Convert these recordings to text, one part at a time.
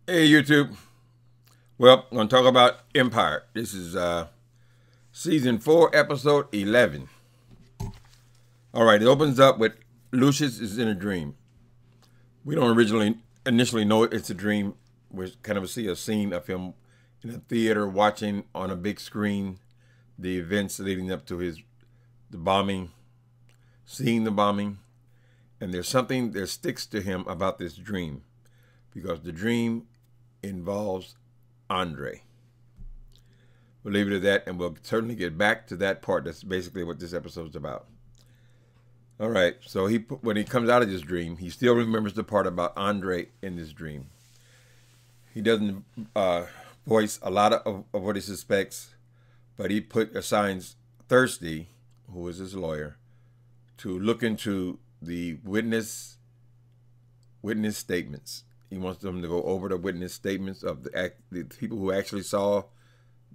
Hey YouTube. Well, I'm going to talk about Empire. This is season 4, episode 11. All right, it opens up with Lucius is in a dream. We don't initially know it's a dream. We kind of see a scene of him in a theater watching on a big screen the events leading up to the bombing, seeing the bombing, and there's something that sticks to him about this dream because the dream involves Andre. We'll leave it at that, and we'll certainly get back to that part. That's basically what this episode's about. All right, so when he comes out of this dream, he still remembers the part about Andre in this dream. He doesn't voice a lot of what he suspects, but he assigns Thirsty, who is his lawyer, to look into the witness statements. He wants them to go over the witness statements of the people who actually saw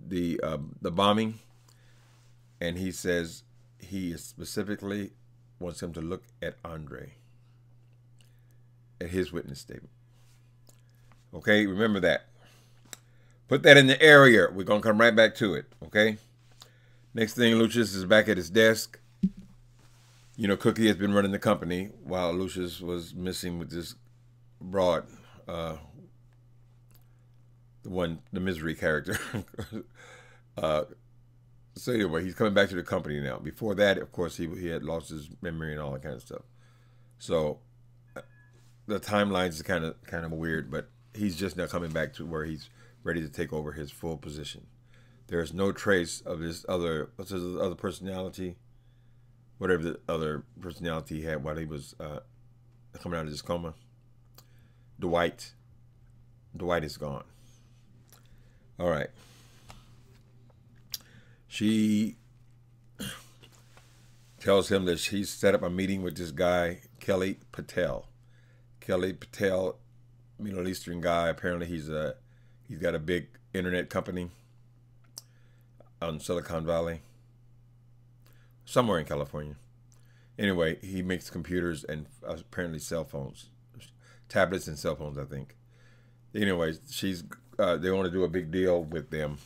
the bombing, and he says he specifically wants him to look at Andre, at his witness statement. Okay, remember that. Put that in the area. We're gonna come right back to it. Okay. Next thing, Lucius is back at his desk. You know, Cookie has been running the company while Lucius was missing with this broad. The misery character. So anyway, he's coming back to the company now. Before that, of course, he had lost his memory and all that kind of stuff. So the timelines is kind of weird, but he's just now coming back to where he's ready to take over his full position. There's no trace of this what's his other personality, whatever the other personality he had while he was coming out of this coma. Dwight is gone. All right. She tells him that she's set up a meeting with this guy, Patel. Patel, Middle Eastern guy. Apparently he's got a big internet company on Silicon Valley, somewhere in California. Anyway, he makes computers and apparently cell phones. Tablets and cell phones, I think. Anyways, they want to do a big deal with them.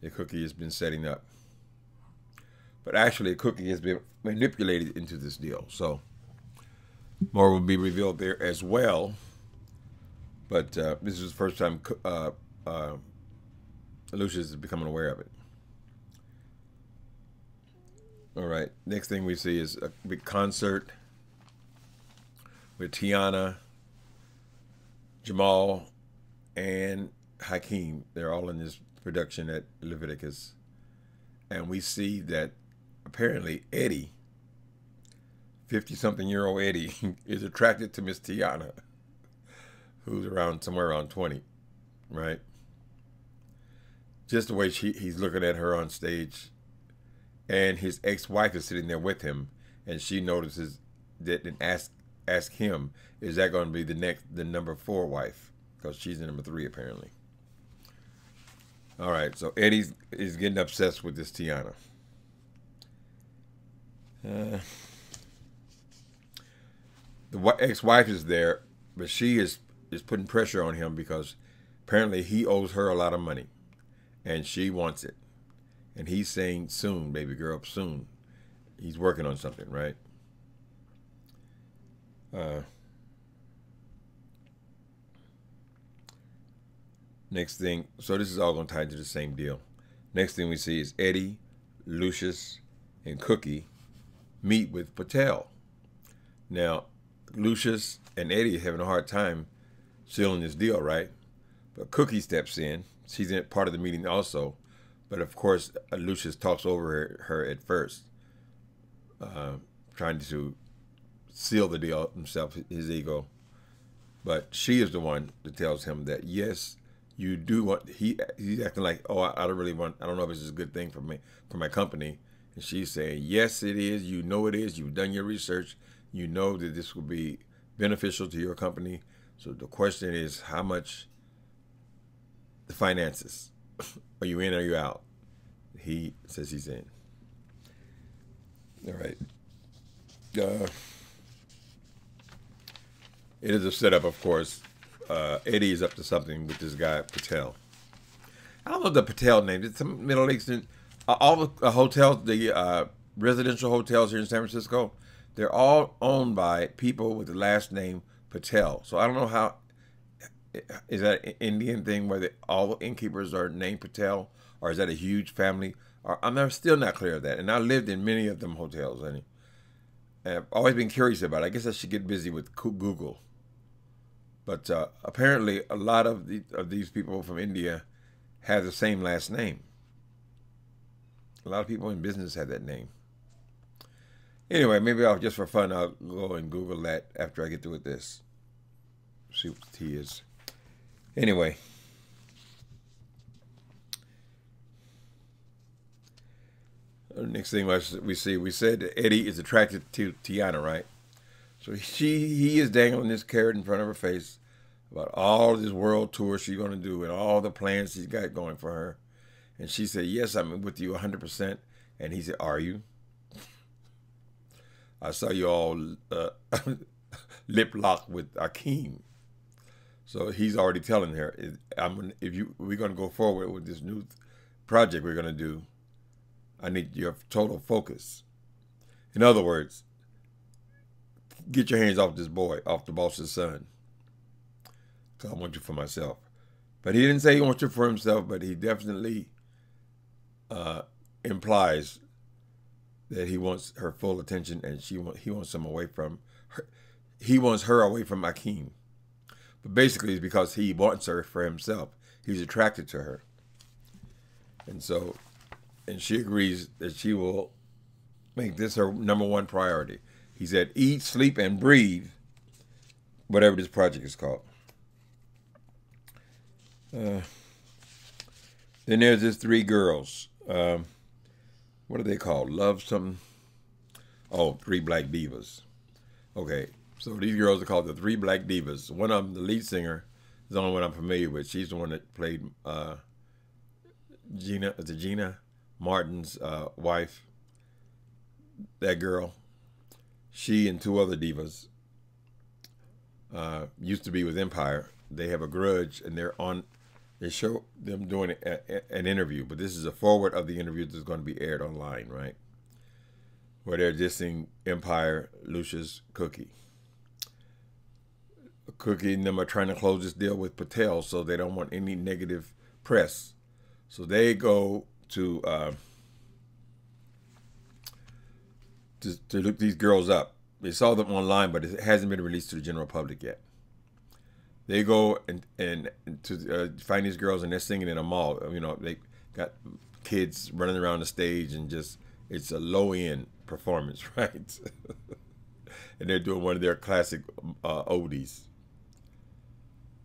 The Cookie has been setting up. But actually, Cookie has been manipulated into this deal. So, more will be revealed there as well. But this is the first time Lucius is becoming aware of it. All right. Next thing we see is a big concert with Tiana, Jamal, and Hakeem. They're all in this production at Leviticus. And we see that apparently Eddie, 50-something-year-old Eddie, is attracted to Miss Tiana, who's somewhere around 20, right? Just the way he's looking at her on stage. And his ex-wife is sitting there with him, and she notices that and ask him, is that going to be the number 4 wife? Because she's the number 3 apparently. All right, so Eddie is getting obsessed with this Tiana. The ex-wife is there, but she is putting pressure on him because apparently he owes her a lot of money, and she wants it. And he's saying, soon, baby girl, soon. He's working on something, right? Next thing, so this is all going to tie into the same deal. Next thing we see is Eddie, Lucius, and Cookie meet with Patel. Now, Lucius and Eddie are having a hard time sealing this deal, right? But Cookie steps in. She's in part of the meeting also. But of course, Lucius talks over her at first, trying to seal the deal himself, his ego. But she is the one that tells him that, yes, you do want, he's acting like, oh, I don't know if this is a good thing for my company. And she's saying, yes, it is. You know it is. You've done your research. You know that this will be beneficial to your company. So the question is, how much the finances? Are you in or are you out? He says he's in. All right. It is a setup, of course, Eddie is up to something with this guy Patel. I don't know the Patel name. It's some Middle Eastern. All the hotels, the residential hotels here in San Francisco, they're all owned by people with the last name Patel. So I don't know how. Is that an Indian thing where all the innkeepers are named Patel, or is that a huge family? Or, still not clear of that. And I lived in many of them hotels, and I've always been curious about it. I guess I should get busy with Google. But apparently, a lot of these people from India have the same last name. A lot of people in business have that name. Anyway, maybe just for fun, I'll go and Google that after I get through with this. See what the tea is. Anyway. Next thing we said that Eddie is attracted to Tiana, right? So he is dangling this carrot in front of her face about all this world tour she's going to do and all the plans he's got going for her. And she said, yes, I'm with you 100%. And he said, are you? I saw you all lip lock with Hakeem. So he's already telling her, we're going to go forward with this new project we're going to do, I need your total focus. In other words, get your hands off this boy, off the boss's son. Because I want you for myself. But he didn't say he wants you for himself, but he definitely implies that he wants her full attention, and he wants him away from her. He wants her away from Hakeem. But basically, it's because he wants her for himself. He's attracted to her. And she agrees that she will make this her #1 priority. He said, eat, sleep, and breathe, whatever this project is called. Then there's this 3 girls. What are they called? Love something? Oh, 3 Black Divas. Okay, so these girls are called the 3 Black Divas. One of them, the lead singer, is the only one I'm familiar with. She's the one that played Gina Martin's wife. That girl. She and 2 other divas used to be with Empire. They have a grudge, and they show them doing an interview, but this is a forward of the interview that's going to be aired online, right? Where they're dissing Empire, Lucius, Cookie. Cookie and them are trying to close this deal with Patel, so they don't want any negative press. So they go to look these girls up. They saw them online, but it hasn't been released to the general public yet. They go and to find these girls, and they're singing in a mall. You know, they got kids running around the stage, and it's a low-end performance, right? And they're doing one of their classic oldies.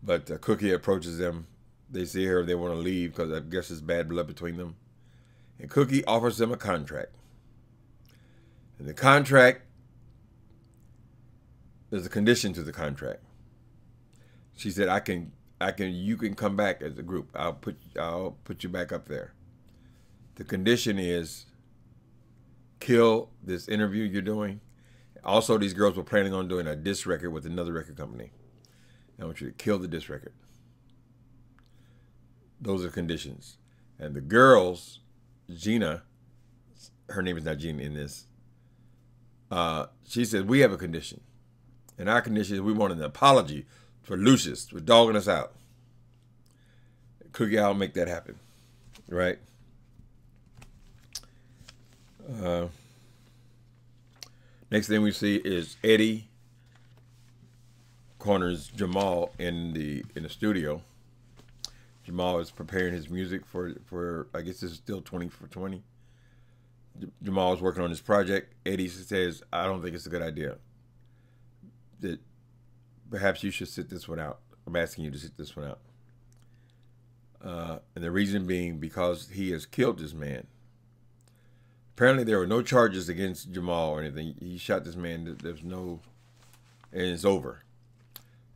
But Cookie approaches them. They see her, they want to leave because I guess it's bad blood between them. And Cookie offers them a contract. And the contract, there's a condition to the contract. She said, you can come back as a group. I'll put you back up there. The condition is kill this interview you're doing. Also, these girls were planning on doing a diss record with another record company. I want you to kill the diss record. Those are conditions. And the girls, Gina, her name is not Gina in this. She said, we have a condition. And our condition is we want an apology for Lucius for dogging us out. Cookie, I'll make that happen. Right? Next thing we see is Eddie corners Jamal in the studio. Jamal is preparing his music for I guess this is still 20 for 20. Jamal is working on this project. Eddie says, I don't think it's a good idea. That perhaps you should sit this one out. I'm asking you to sit this one out. And the reason being because he has killed this man. Apparently there were no charges against Jamal or anything. He shot this man. There's no, and it's over.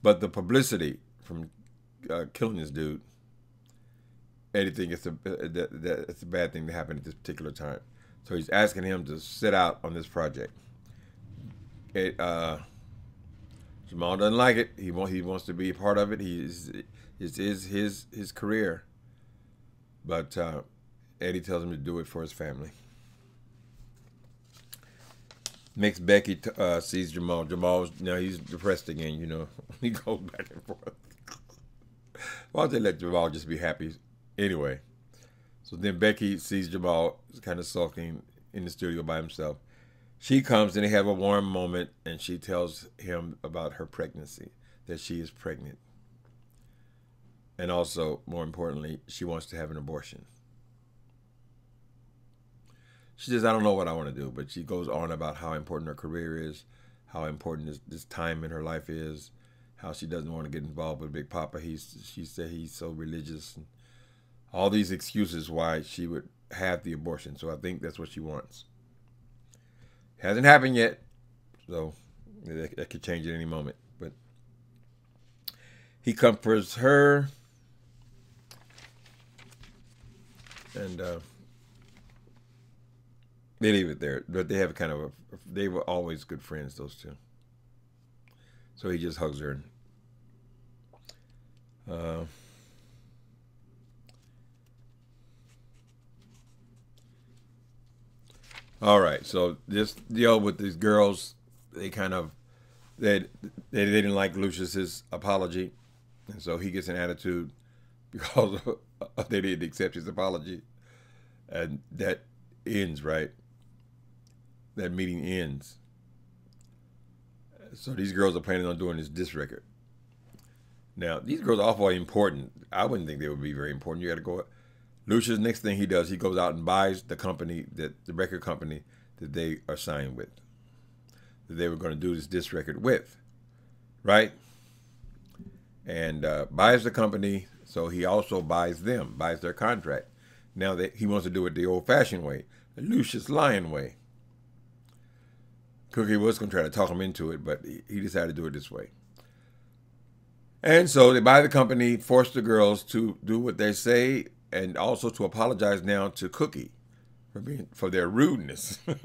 But the publicity from killing this dude, Eddie thinks it's a bad thing to happen at this particular time. So he's asking him to sit out on this project. Jamal doesn't like it. He wants to be a part of it. It is his career. But Eddie tells him to do it for his family. Makes Becky sees Jamal. Jamal's now he's depressed again. You know, he goes back and forth. Why don't they let Jamal just be happy? Anyway, so then Becky sees Jamal kind of sulking in the studio by himself. She comes and they have a warm moment, and she tells him about her pregnancy, that she is pregnant. And also, more importantly, she wants to have an abortion. She says, I don't know what I want to do, but she goes on about how important her career is, how important this time in her life is, how she doesn't want to get involved with Big Papa. She said he's so religious, and all these excuses why she would have the abortion. So I think that's what she wants. Hasn't happened yet, so that could change at any moment. But he comforts her, and they leave it there. But they have kind of they were always good friends, those two. So he just hugs her. All right, so this deal with these girls, they didn't like Lucius's apology, and so he gets an attitude because they didn't accept his apology, and that ends right. That meeting ends. So these girls are planning on doing this disc record. Now these girls are awfully important. I wouldn't think they would be very important. You got to go. Lucius, next thing he does, he goes out and buys the record company that they are signed with, that they were going to do this disc record with, right? And buys the company, so he also buys their contract. Now he wants to do it the old-fashioned way, the Lucius Lyon way. Cookie was going to try to talk him into it, but he decided to do it this way. And so they buy the company, force the girls to do what they say, and also to apologize now to Cookie for their rudeness. And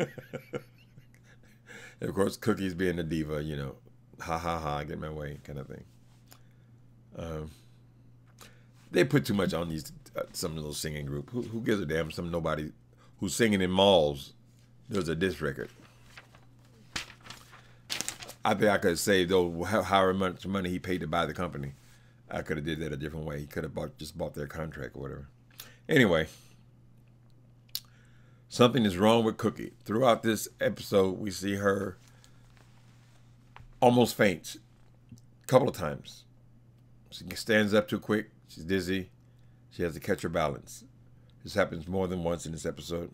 of course, Cookie's being a diva, you know, ha ha ha, I get my way kind of thing. They put too much on these some little singing group. Who gives a damn? Nobody who's singing in malls does a disc record. I think I could have saved however much money he paid to buy the company. I could have did that a different way. He could have just bought their contract or whatever. Anyway, something is wrong with Cookie. Throughout this episode, we see her almost faint a couple of times. She stands up too quick. She's dizzy. She has to catch her balance. This happens more than once in this episode.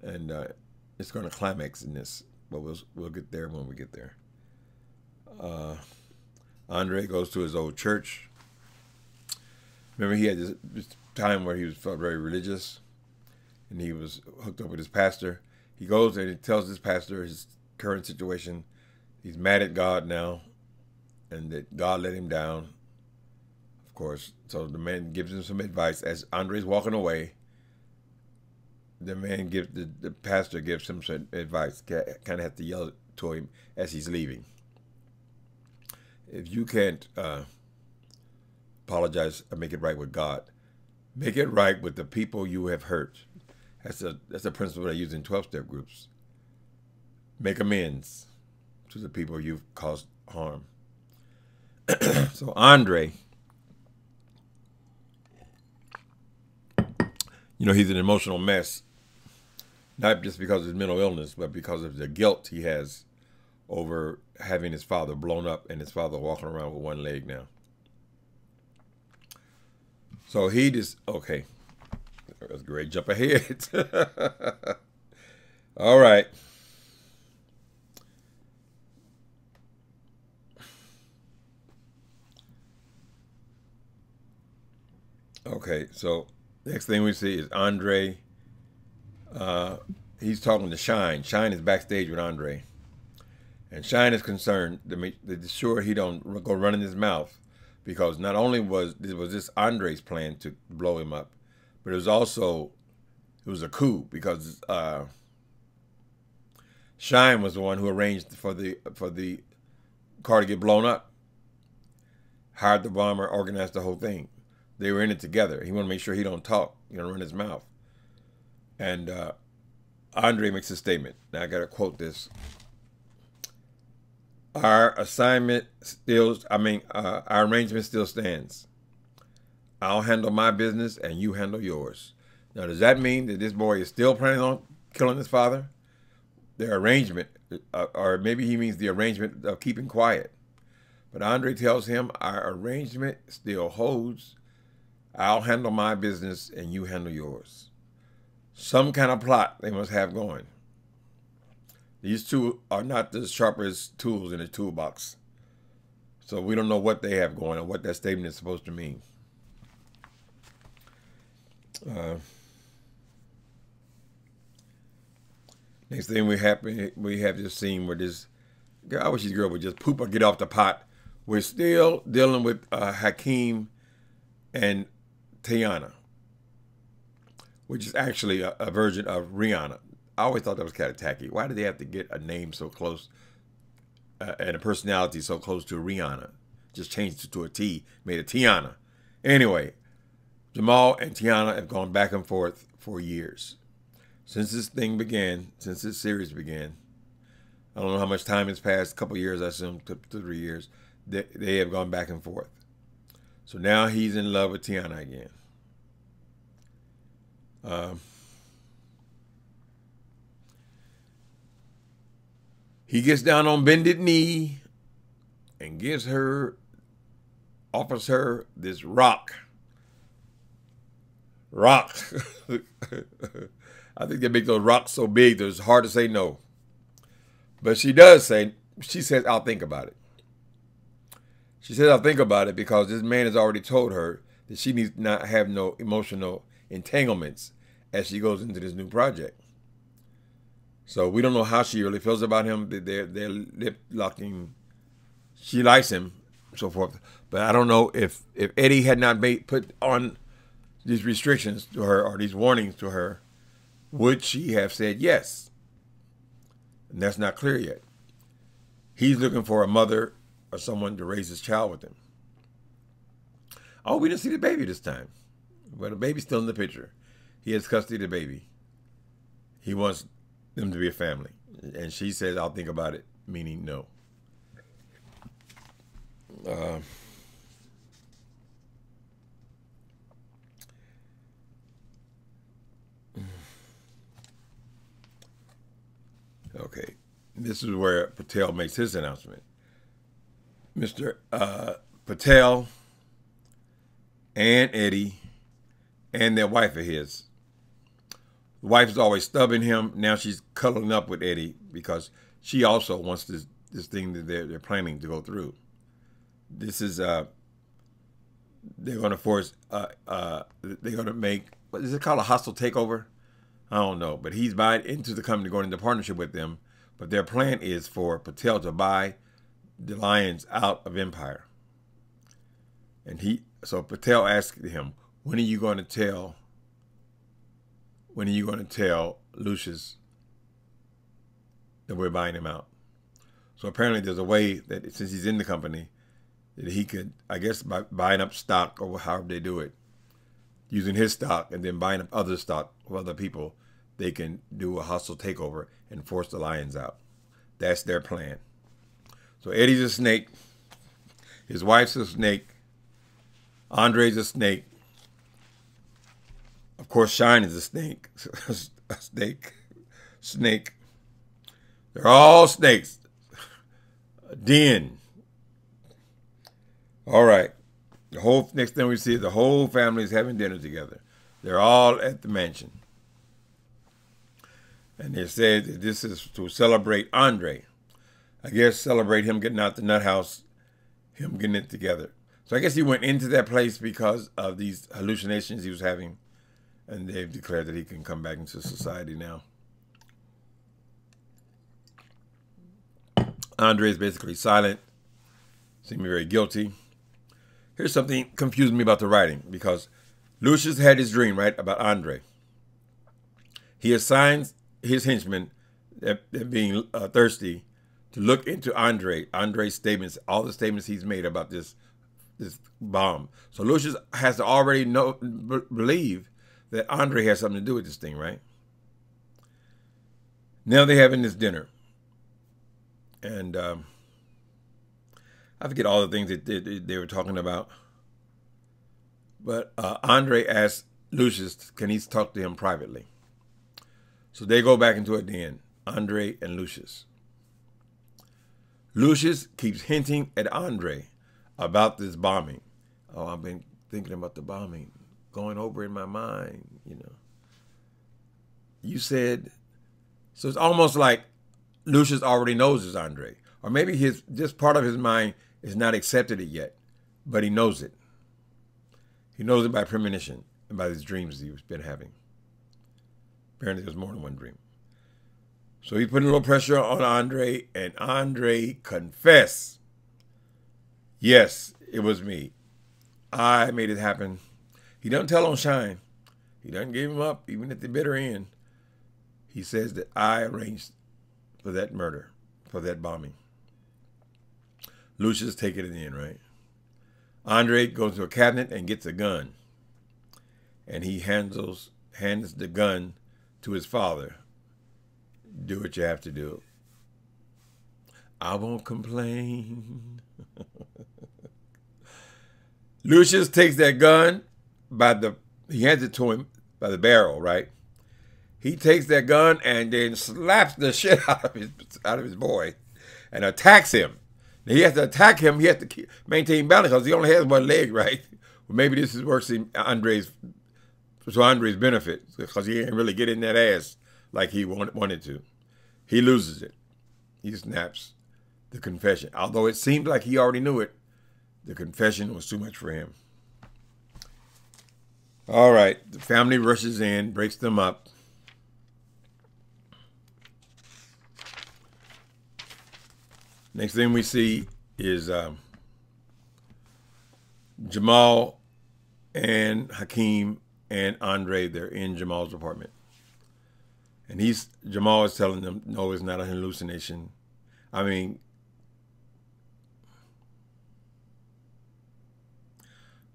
And it's going to climax in this. But we'll get there when we get there. Andre goes to his old church. Remember, he had this time where he felt very religious, and he was hooked up with his pastor. He goes and he tells his pastor his current situation. He's mad at God now, and that God let him down, of course. So the man gives him some advice. As Andre's walking away, the pastor gives him some advice. Kind of have to yell to him as he's leaving. If you can't apologize or make it right with God, make it right with the people you have hurt. That's a principle I use in 12-step groups. Make amends to the people you've caused harm. So Andre, he's an emotional mess, not just because of his mental illness, but because of the guilt he has over having his father blown up and his father walking around with one leg now. So he just, okay, that's a great jump ahead. All right. Okay, so next thing we see is Andre. He's talking to Shine. Shine is backstage with Andre. And Shine is concerned to make sure he don't go running his mouth, because not only was this Andre's plan to blow him up, but it was a coup, because Shine was the one who arranged for the car to get blown up. Hired the bomber, organized the whole thing. They were in it together. He wanted to make sure he don't talk, run his mouth. And Andre makes a statement. Now I got to quote this. Our arrangement still stands. I'll handle my business and you handle yours. Now, does that mean that this boy is still planning on killing his father? Their arrangement, or maybe he means the arrangement of keeping quiet. But Andre tells him our arrangement still holds. I'll handle my business and you handle yours. Some kind of plot they must have going. These two are not the sharpest tools in the toolbox. So we don't know what they have going or what that statement is supposed to mean. Next thing we have this scene where this girl, I wish this girl would just poop or get off the pot. We're still dealing with Hakeem and Tiana, which is actually a version of Rihanna. I always thought that was kind of tacky. Why did they have to get a name so close and a personality so close to Rihanna? Just changed it to a T, made it Tiana. Anyway, Jamal and Tiana have gone back and forth for years. Since this series began, I don't know how much time has passed, a couple years, I assume, 2 to 3 years. They have gone back and forth. So now he's in love with Tiana again. He gets down on bended knee and offers her this rock. I think they make those rocks so big that it's hard to say no. But she says, I'll think about it. She says, I'll think about it because this man has already told her that she needs not have no emotional entanglements as she goes into this new project. So we don't know how she really feels about him. They're lip locking. She likes him, so forth. But I don't know if Eddie had not put on these restrictions to her or these warnings to her, would she have said yes? And that's not clear yet. He's looking for a mother or someone to raise his child with him. Oh, we didn't see the baby this time. But the baby's still in the picture. He has custody of the baby. He wants them to be a family. And she says, I'll think about it, meaning no. Okay, this is where Patel makes his announcement. Mr. Patel and Eddie and their wife of his. The wife is always stubbing him. Now she's cuddling up with Eddie because she also wants this thing that they're planning to go through. This is they're going to force they're going to make, what is it called, a hostile takeover? I don't know, but he's buying into the company, going into partnership with them. But their plan is for Patel to buy the Lions out of Empire. And so Patel asked him, when are you going to tell Lucius that we're buying him out? So apparently there's a way that since he's in the company, that he could, I guess, by buying up stock or however they do it, using his stock and then buying up other stock of other people, they can do a hostile takeover and force the Lions out. That's their plan. So Eddie's a snake. His wife's a snake. Andre's a snake. Of course, Shine is a snake. Snake. They're all snakes. Den. All right. Next thing we see is the whole family is having dinner together. They're all at the mansion. And they said that this is to celebrate Andre. I guess celebrate him getting out the nut house, him getting it together. So I guess he went into that place because of these hallucinations he was having. And they've declared that he can come back into society now. Andre is basically silent, seeming very guilty. Here's something confusing me about the writing, because Lucius had his dream, right, about Andre. He assigns his henchmen, that being thirsty, to look into Andre's statements, all the statements he's made about this bomb. So Lucius has to already believe that Andre has something to do with this thing, right? Now they're having this dinner. And I forget all the things that they were talking about. But Andre asked Lucius, can he talk to him privately? So they go back into a den, Andre and Lucius. Lucius keeps hinting at Andre about this bombing. Oh, I've been thinking about the bombing, going over in my mind, you know. You said, so it's almost like Lucius already knows it's Andre. Or maybe just part of his mind is not accepted it yet, but he knows it. He knows it by premonition and by his dreams he's been having. Apparently there's more than one dream. So he put a little pressure on Andre, and Andre confessed. Yes, it was me. I made it happen. He doesn't tell on Shine. He doesn't give him up, even at the bitter end. He says that I arranged for that murder, for that bombing. Lucius take it in, right? Andre goes to a cabinet and gets a gun. And he hands the gun to his father. Do what you have to do. I won't complain. Lucius takes that gun he hands it to him by the barrel, right? He takes that gun and then slaps the shit out of his boy and attacks him. Now he has to attack him. He has to maintain balance because he only has one leg, right? Well, maybe this works in Andre's benefit because he didn't really get in that ass like he wanted to. He loses it. He snaps the confession. Although it seemed like he already knew it, the confession was too much for him. All right, the family rushes in, breaks them up. Next thing we see is Jamal and Hakeem and Andre. They're in Jamal's apartment. And Jamal is telling them, no, it's not a hallucination. I mean,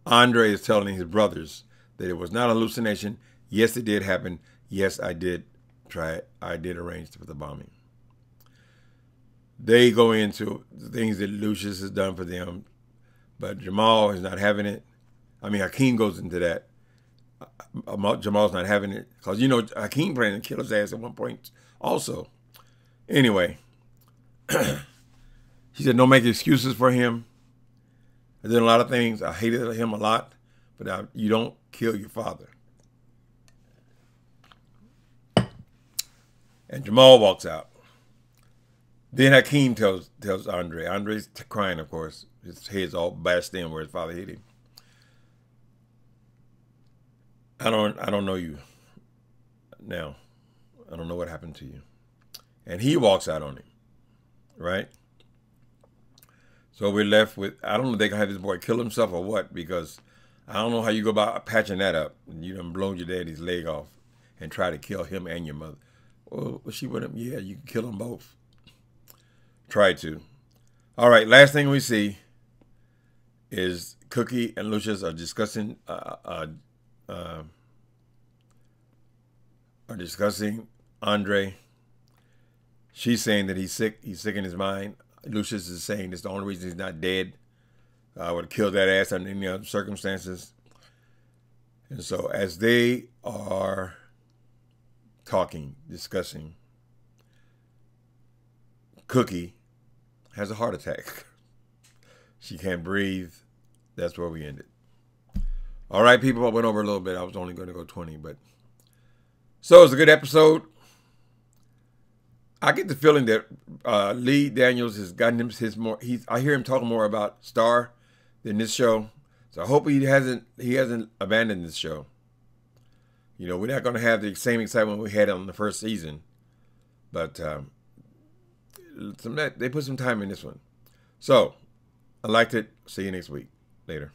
Andre is telling his brothers that it was not a hallucination. Yes, it did happen. Yes, I did try it. I did arrange for the bombing. They go into the things that Lucius has done for them, but Jamal is not having it. I mean, Hakeem goes into that. Jamal's not having it because, you know, Hakeem planned to kill his ass at one point also. Anyway, he said, don't make excuses for him. I did a lot of things. I hated him a lot, but you don't kill your father. And Jamal walks out. Then Hakeem tells Andre. Andre's crying, of course. His head's all bashed in where his father hit him. I don't know you now. I don't know what happened to you. And he walks out on him, right? So we're left with, I don't know if they can have this boy kill himself or what, because I don't know how you go about patching that up. You done blown your daddy's leg off and try to kill him and your mother. Well, was she with him? Yeah, you can kill them both. Try to. All right, last thing we see is Cookie and Lucius are discussing Andre. She's saying that he's sick in his mind. Lucius is saying it's the only reason he's not dead. I would have killed that ass under any other circumstances. And so as they are talking, discussing, Cookie has a heart attack. She can't breathe. That's where we ended. All right, people, I went over a little bit. I was only going to go 20, but so it's a good episode. I get the feeling that Lee Daniels has gotten his more. I hear him talking more about Star than this show. So I hope he hasn't abandoned this show. You know, we're not going to have the same excitement we had on the first season, but they put some time in this one. So I liked it. See you next week. Later.